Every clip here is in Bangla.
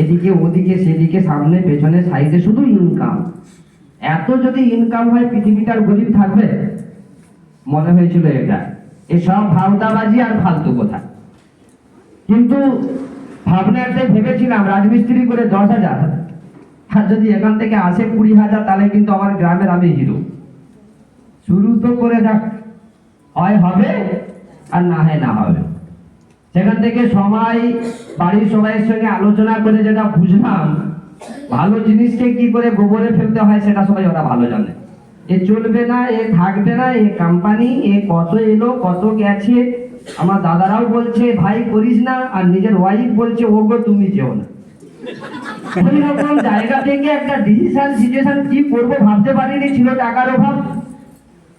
এদিকে ওদিকে সেদিকে সামনে পেছনে সাইডে শুধু ইনকাম। এত যদি ইনকাম হয় পৃথিবীতে আর গরিব থাকবে? মনে হয়েছিল এটা এসব ভাওতাবাজি আর ফালতু কথা। কিন্তু ভাবনাতে ভেবেছিলাম রাজমিস্ত্রি করে 10,000, আর যদি এখান থেকে আসে 20,000 তাহলে কিন্তু আমার গ্রামের আমি হিরো। শুরু তো করে যাক, হয় হবে আর না হয় না হবে। সেখান থেকে সবাই বাড়ির সবাইয়ের সঙ্গে আলোচনা করে যেটা বুঝলাম, ভালো জিনিসকে কি করে গোবরে ফেলতে হয় সেটা সবাই ওরা ভালো জানে। এ চলবে না, এ থাকবে না, এ কোম্পানি এ কত এলো কত গেছে। আমার দাদারাও বলছে ভাই করিস না, আর নিজের ওয়াইফ বলছে ও গো তুমি যেও না। ওই রকম জায়গা থেকে একটা ডিসিশন সিচুয়েশন কি করবো ভাবতে পারিনি, ছিল টাকার অভাব।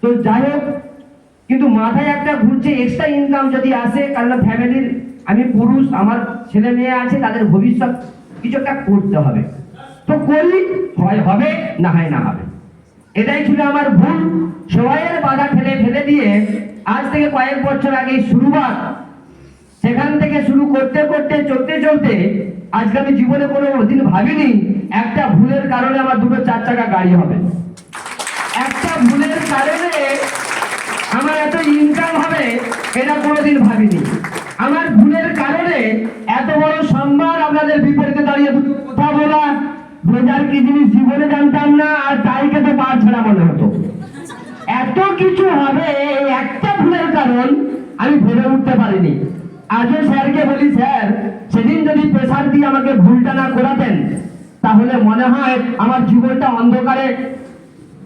তো যাই হোক, কিন্তু মাথায় একটা ঘুরছে এক্সট্রা ইনকাম যদি আসে, কারণ ফ্যামিলির আমি পুরুষ, আমার ছেলে মেয়ে আছে, তাদের ভবিষ্যৎ কিছু একটা করতে হবে। তো করি, হয় হবে না হয় না হবে। এটাই ছিল আমার ভুল। সবাইয়ের বাধা ফেলে ফেলে দিয়ে আজ থেকে কয়েক বছর আগে শুরুয়াত, সেখান থেকে শুরু করতে করতে চলতে চলতে আজকে আমি জীবনে কোনো দিন ভাবিনি একটা ভুলের কারণে আমার দুটো 4 চাকা গাড়ি হবে। একটা ভুলের কারণে আমার এত ইনকাম হবে এটা কোনোদিন ভাবিনি। আমার ভুলের কারণে এত বড় সম্মান আপনাদের বিপরীতে দাঁড়িয়ে দুটো কথা বলা, বোঝার কি জিনিস জীবনে জানতাম না, আর তাইকে তো পা ছাড়া মনে হতো। এত কিছু হবে এই একটা ভুলের কারণ আমি ভেবে উঠতে পারিনি। আজও স্যারকে বলি, স্যার সেদিন যদি প্রেসার দিয়ে আমাকে ভুলটা না করাতেন তাহলে মনে হয় আমার জীবনটা অন্ধকারে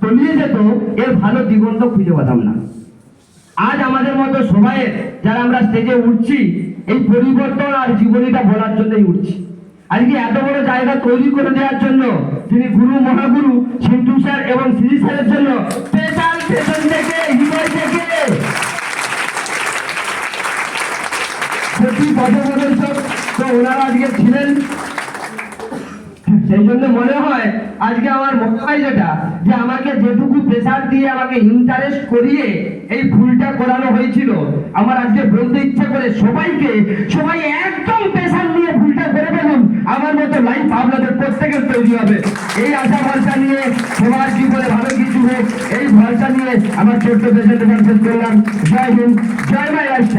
তলিয়ে যেত, এর ভালো দিগন্ত খুঁজে পেতাম না। আজ আমাদের মতো সবাই যারা আমরা স্টেজে উঠছি, এই পরিবর্তন আর জীবনীটা বলার জন্যই উঠছি। আজকে এত বড় জায়গা তৈরি করে দেওয়ার জন্য তিনি গুরু মহাগুরু সিন্ধু স্যার এবং শ্রী স্যারের জন্য স্পেশাল পেছন থেকে হৃদয় থেকে সত্যি পদপ্রদর্শক তো ওনারা আজকে ছিলেন। সেই জন্য মনে হয় আজকে আমার মনে হয় যেটা, যে আমাকে যেটুকু প্রেসার দিয়ে আমাকে ইন্টারেস্ট করিয়ে এই ভুলটা করানো হয়েছিল, আমার আজকে বলতে ইচ্ছা করে সবাই একদম প্রেসার নিয়ে ভুলটা করে ফেলুন, আমার মতো লাইফ আপনাদের প্রত্যেকের তৈরি হবে। এই আশা ভরসা নিয়ে সবার জীবনে ভালো কিছু হোক, এই ভরসা নিয়ে আমার ছোট্ট পেশেন্ট শেষ করলাম। জয় হিন্দ, জয় মাই রাষ্ট্র।